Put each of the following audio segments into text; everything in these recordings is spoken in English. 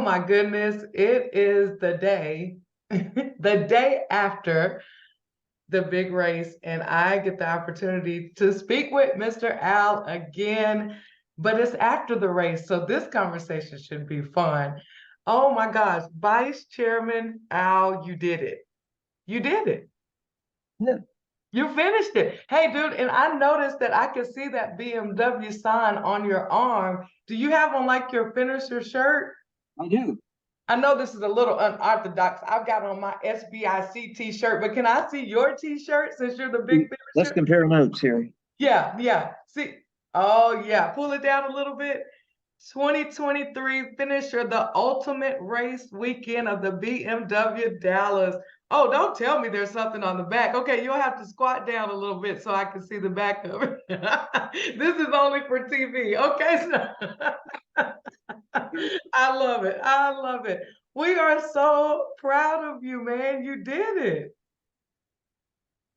my goodness, it is the day, the day after the big race, and I get the opportunity to speak with Mr. Al again, but it's after the race, so this conversation should be fun. Oh my gosh, Vice Chairman Al, you did it. You did it. Yeah, You finished it. Hey, dude, and I noticed that I could see that BMW sign on your arm. Do you have on like your finisher shirt? I do. I know this is a little unorthodox. I've got on my SBIC t-shirt, but can I see your t-shirt since you're the big Let's finisher? compare notes here. Yeah, yeah. See, oh yeah, pull it down a little bit. 2023 finisher, the ultimate race weekend of the BMW Dallas. Oh, don't tell me there's something on the back. Okay, you'll have to squat down a little bit so I can see the back of it. This is only for TV. Okay, so I love it. I love it. We are so proud of you, man. You did it.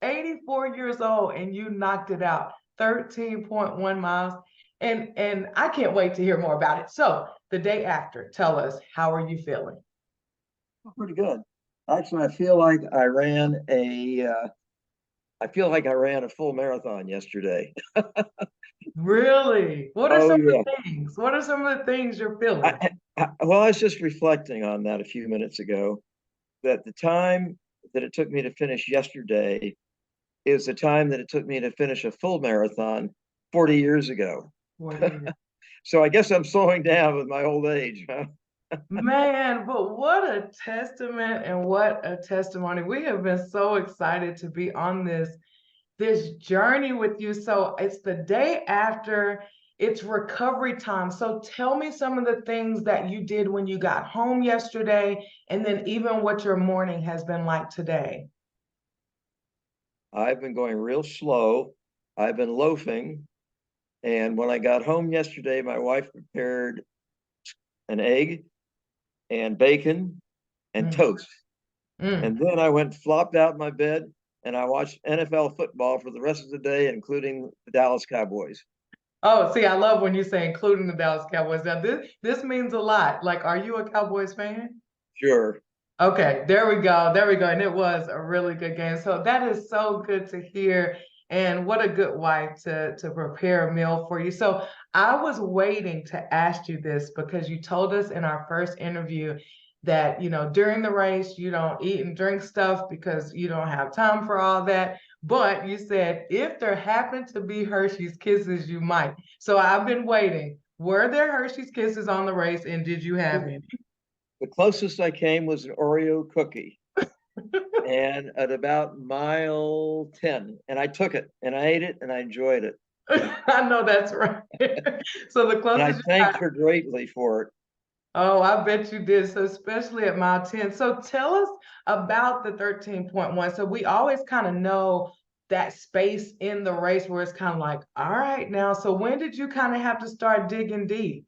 84 years old and you knocked it out. 13.1 miles. And I can't wait to hear more about it. So the day after, tell us, how are you feeling? Pretty good. Actually, I feel like I ran a full marathon yesterday. Really? What are Oh some of yeah. the things? What are some of the things you're feeling? Well, I was just reflecting on that a few minutes ago, that the time that it took me to finish yesterday is the time that it took me to finish a full marathon 40 years ago. 40. So I guess I'm slowing down with my old age, huh? Man, but what a testament and what a testimony. We have been so excited to be on this journey with you. So it's the day after, it's recovery time. So tell me some of the things that you did when you got home yesterday, and then even what your morning has been like today. I've been going real slow. I've been loafing. And when I got home yesterday, my wife prepared an egg and bacon and Mm, toast. mm. And then I went flopped out in my bed and I watched NFL football for the rest of the day, including the Dallas Cowboys. Oh, see, I love when you say including the Dallas Cowboys. Now, this means a lot. Like, are you a Cowboys fan? Sure. Okay, there we go. There we go. And it was a really good game. So that is so good to hear. And what a good wife to prepare a meal for you. So I was waiting to ask you this because you told us in our first interview that, during the race, you don't eat and drink stuff because you don't have time for all that. But you said if there happened to be Hershey's Kisses, you might. So I've been waiting. Were there Hershey's Kisses on the race and did you have any? The closest I came was an Oreo cookie, and at about mile 10, and I took it and I ate it and I enjoyed it. I know that's right. So the And I closest you thanked got, her greatly for it. oh, I bet you did. So especially at mile 10. So tell us about the 13.1. So we always kind of know that space in the race where it's kind of like, all right now. So when did you kind of have to start digging deep?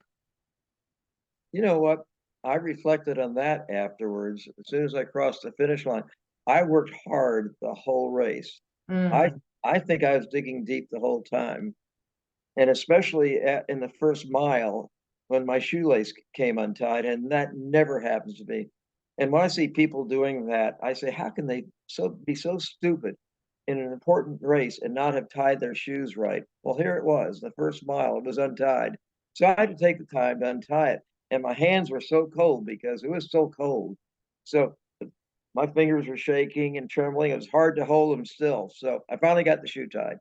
You know what? I reflected on that afterwards. As soon as I crossed the finish line, I worked hard the whole race. I Mm. I think I was digging deep the whole time, and especially in the first mile when my shoelace came untied, and that never happens to me. And when I see people doing that, I say, how can they be so stupid in an important race and not have tied their shoes right? Well, here it was, the first mile, it was untied. So I had to take the time to untie it. And my hands were so cold because it was so cold. So my fingers were shaking and trembling. It was hard to hold them still. So I finally got the shoe tied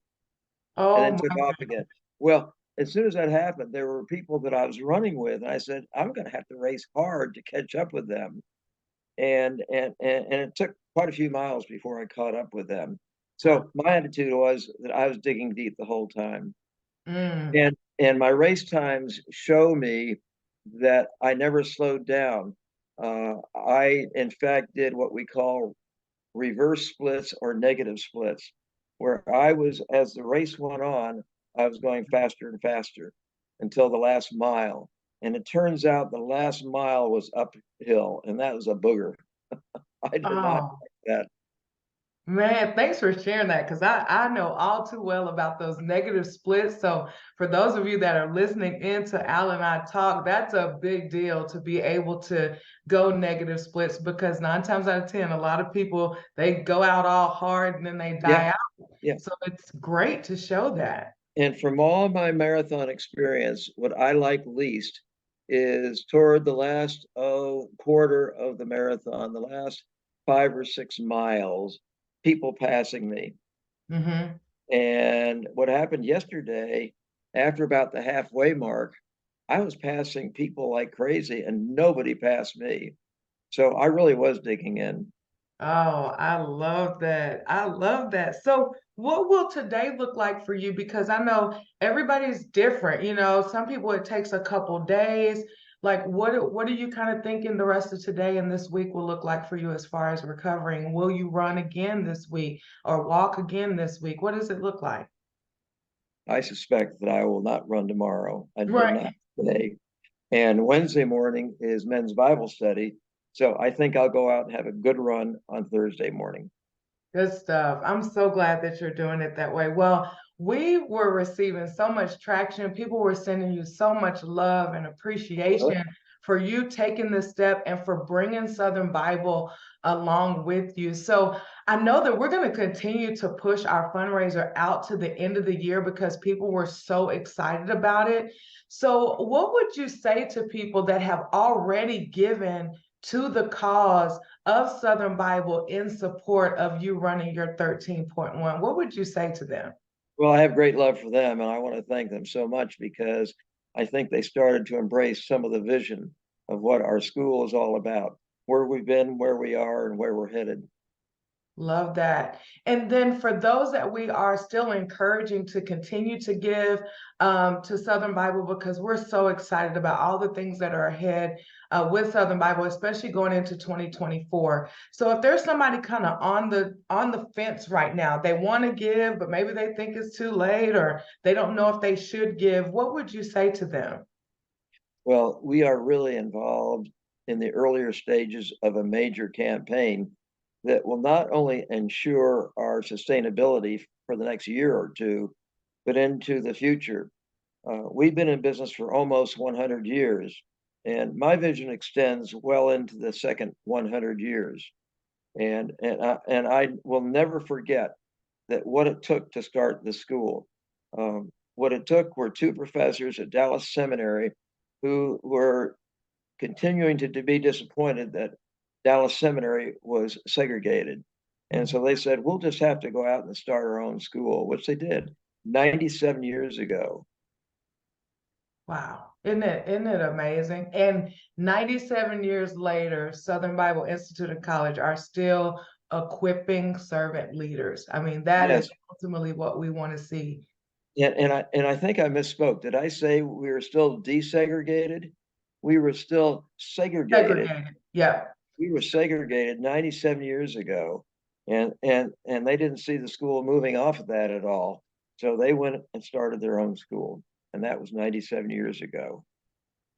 and Oh then took my off goodness. again. Well, as soon as that happened, there were people that I was running with, and I said, I'm going to have to race hard to catch up with them. And it took quite a few miles before I caught up with them. So my attitude was that I was digging deep the whole time. Mm. And my race times show me that I never slowed down. I in fact did what we call reverse splits or negative splits, where I was, as the race went on, I was going faster and faster until the last mile. And it turns out the last mile was uphill, and that was a booger. I did not Oh. like that. Man, thanks for sharing that because I know all too well about those negative splits. So, for those of you that are listening in to Al and I talk, that's a big deal to be able to go negative splits because nine times out of 10, a lot of people they go out all hard and then they Yeah, die out. yeah. So, it's great to show that. And from all my marathon experience, what I like least is toward the last quarter of the marathon, the last 5 or 6 miles, people passing me. Hmm. And what happened yesterday, after about the halfway mark, I was passing people like crazy and nobody passed me. So I really was digging in. Oh, I love that. I love that. So, what will today look like for you? Because I know everybody's different. Some people it takes a couple days. Like, what are you kind of thinking the rest of today and this week will look like for you as far as recovering? Will you run again this week or walk again this week? What does it look like? I suspect that I will not run tomorrow and Right. not today. And Wednesday morning is men's Bible study. So I think I'll go out and have a good run on Thursday morning. Good stuff. I'm so glad that you're doing it that way. Well, we were receiving so much traction. People were sending you so much love and Really? appreciation for you taking this step and for bringing Southern Bible along with you. So I know that we're going to continue to push our fundraiser out to the end of the year because people were so excited about it. So, what would you say to people that have already given to the cause of Southern Bible in support of you running your 13.1? What would you say to them? Well, I have great love for them, and I want to thank them so much because I think they started to embrace some of the vision of what our school is all about, where we've been, where we are, and where we're headed. Love that. And then for those that we are still encouraging to continue to give to Southern Bible because we're so excited about all the things that are ahead with Southern Bible, especially going into 2024. So if there's somebody kind of on the fence right now, they want to give, but maybe they think it's too late or they don't know if they should give, what would you say to them? Well, we are really involved in the earlier stages of a major campaign that will not only ensure our sustainability for the next year or two, but into the future. We've been in business for almost 100 years, and my vision extends well into the second 100 years. And I will never forget that what it took to start the school. What it took were two professors at Dallas Seminary who were continuing to be disappointed that Dallas Seminary was segregated. And so they said, we'll just have to go out and start our own school, which they did 97 years ago. Wow. Isn't it amazing? And 97 years later, Southern Bible Institute and College are still equipping servant leaders. I mean, that is Yes. ultimately what we want to see. And I think I misspoke. Did I say we were still desegregated? We were still segregated. Segregated. Yeah. We were segregated 97 years ago, and they didn't see the school moving off of that at all. So they went and started their own school, and that was 97 years ago.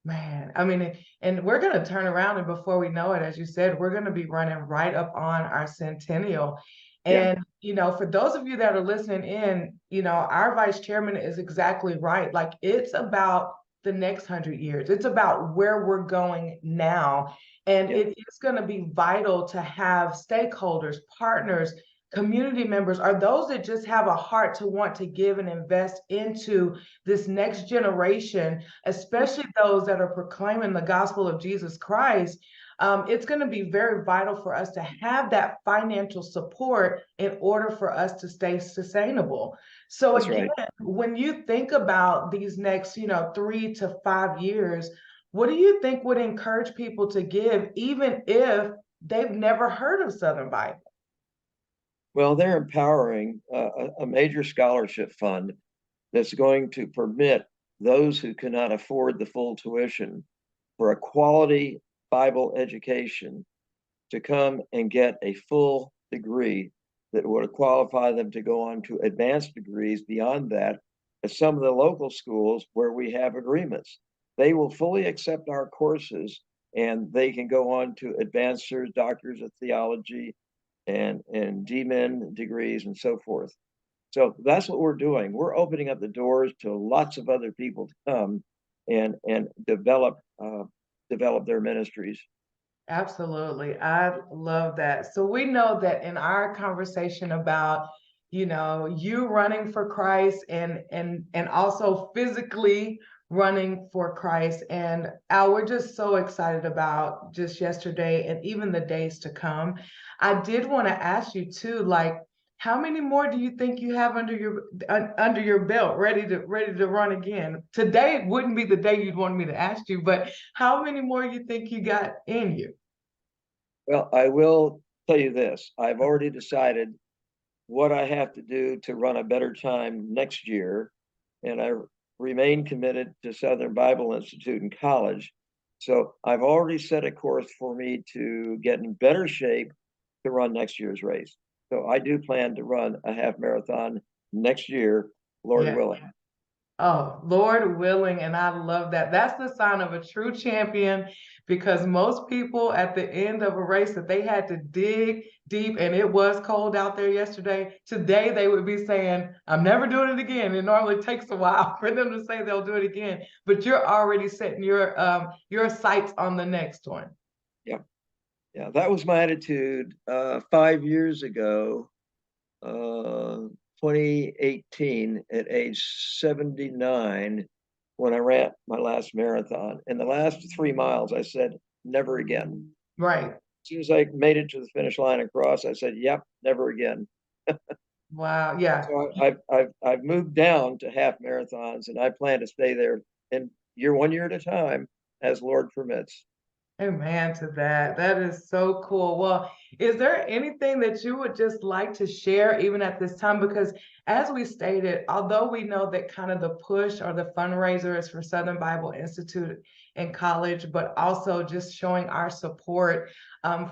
Man, I mean, and we're going to turn around, and before we know it, as you said, we're going to be running right up on our centennial. Yeah, And, for those of you that are listening in, our vice chairman is exactly right. Like, it's about the next 100 years, it's about where we're going now. And yeah, it is going to be vital to have stakeholders, partners, community members, or those that just have a heart to want to give and invest into this next generation, yeah. especially those that are proclaiming the gospel of Jesus Christ. It's going to be very vital for us to have that financial support in order for us to stay sustainable. So That's again, right. when you think about these next, 3 to 5 years, what do you think would encourage people to give, even if they've never heard of Southern Bible? Well, they're empowering a major scholarship fund that's going to permit those who cannot afford the full tuition for a quality Bible education to come and get a full degree that would qualify them to go on to advanced degrees beyond that at some of the local schools where we have agreements. They will fully accept our courses and they can go on to advanced doctors of theology, and GMin degrees and so forth. So that's what we're doing. We're opening up the doors to lots of other people to come and develop their ministries. Absolutely. I love that. So we know that in our conversation about, you running for Christ and also physically running for Christ. And Al, we're just so excited about just yesterday and even the days to come. I did want to ask you too, like, how many more do you think you have under your belt, ready to run again? Today wouldn't be the day you'd want me to ask you, but how many more you think you got in you? Well, I will tell you this. I've already decided what I have to do to run a better time next year, and I remain committed to Southern Bible Institute in college. So I've already set a course for me to get in better shape to run next year's race. So I do plan to run a half marathon next year, Lord Yeah. willing. Oh, Lord willing, and I love that. That's the sign of a true champion because most people at the end of a race that they had to dig deep and it was cold out there yesterday, today they would be saying, I'm never doing it again. It normally takes a while for them to say they'll do it again, but you're already setting your sights on the next one. Yeah. Yeah. That was my attitude 5 years ago, uh, 2018, at age 79, when I ran my last marathon. In the last 3 miles, I said, never again. Right. As soon as I made it to the finish line across, I said, yep, never again. Wow. Yeah. So I've moved down to half marathons, and I plan to stay there in one year at a time, as Lord permits. Amen to that. That is so cool. Well, is there anything that you would just like to share even at this time? Because as we stated, although we know that kind of the push or the fundraiser is for Southern Bible Institute in college, but also just showing our support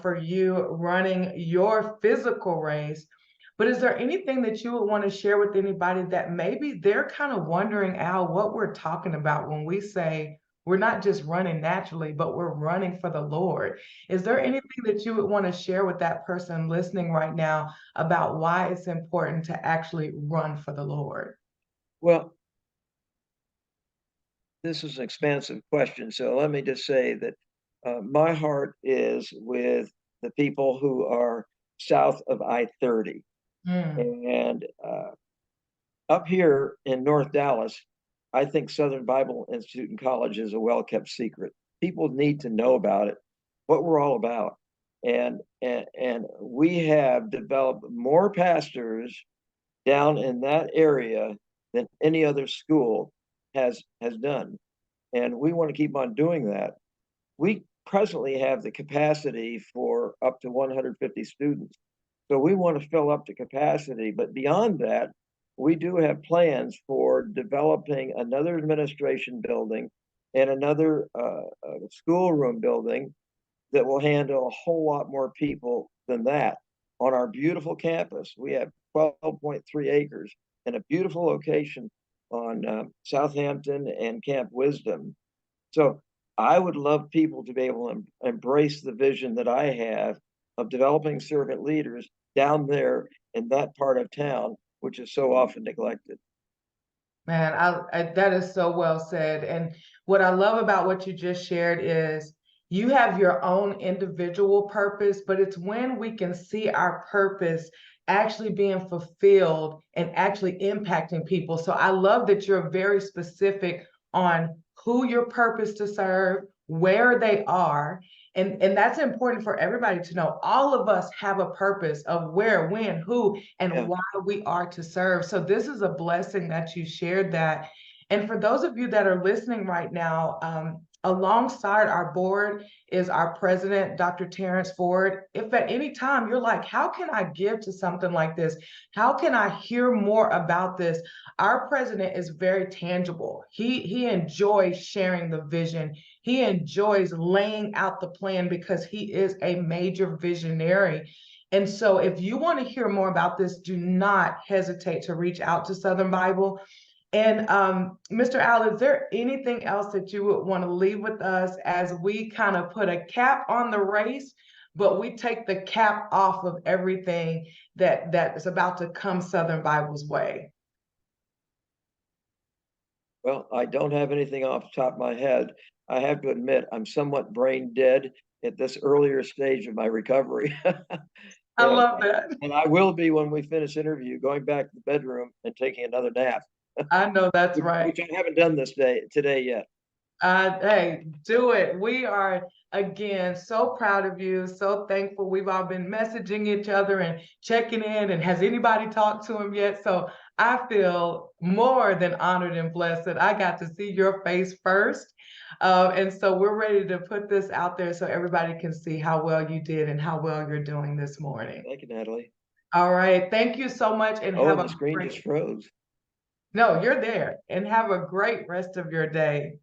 for you running your physical race. But is there anything that you would want to share with anybody that maybe they're kind of wondering, Al, what we're talking about when we say we're not just running naturally, but we're running for the Lord? Is there anything that you would want to share with that person listening right now about why it's important to actually run for the Lord? Well, this is an expansive question, so let me just say that my heart is with the people who are south of I-30. Mm, And up here in North Dallas, I think Southern Bible Institute and College is a well-kept secret. People need to know about it, what we're all about. And we have developed more pastors down in that area than any other school has done. And we want to keep on doing that. We presently have the capacity for up to 150 students. So we want to fill up the capacity, but beyond that, we do have plans for developing another administration building and another schoolroom building that will handle a whole lot more people than that on our beautiful campus. We have 12.3 acres and a beautiful location on Southampton and Camp Wisdom. So I would love people to be able to embrace the vision that I have of developing servant leaders down there in that part of town, which is so often neglected. man, that is so well said. And what I love about what you just shared is you have your own individual purpose, but it's when we can see our purpose actually being fulfilled and actually impacting people. So I love that you're very specific on who your purpose to serve, where they are. And that's important for everybody to know. All of us have a purpose of where, when, who, and Yeah. why we are to serve. So this is a blessing that you shared that. And for those of you that are listening right now, alongside our board is our president, Dr. Terrence Ford. If at any time you're like, how can I give to something like this? How can I hear more about this? Our president is very tangible. He enjoys sharing the vision. He enjoys laying out the plan because he is a major visionary. And so if you want to hear more about this, do not hesitate to reach out to Southern Bible. And Mr. Al, is there anything else that you would want to leave with us as we kind of put a cap on the race, but we take the cap off of everything that is about to come Southern Bible's way. Well, I don't have anything off the top of my head. I have to admit, I'm somewhat brain dead at this earlier stage of my recovery. I love that. And I will be when we finish interview, going back to the bedroom and taking another nap. I know that's right. Which I haven't done today yet. Hey, do it. We are, again, so proud of you, so thankful. We've all been messaging each other and checking in, and has anybody talked to him yet? So I feel more than honored and blessed that I got to see your face first. And so we're ready to put this out there so everybody can see how well you did and how well you're doing this morning. Thank you, Natalie. All right. Thank you so much, and have the a screen great... just froze. No, you're there, and have a great rest of your day.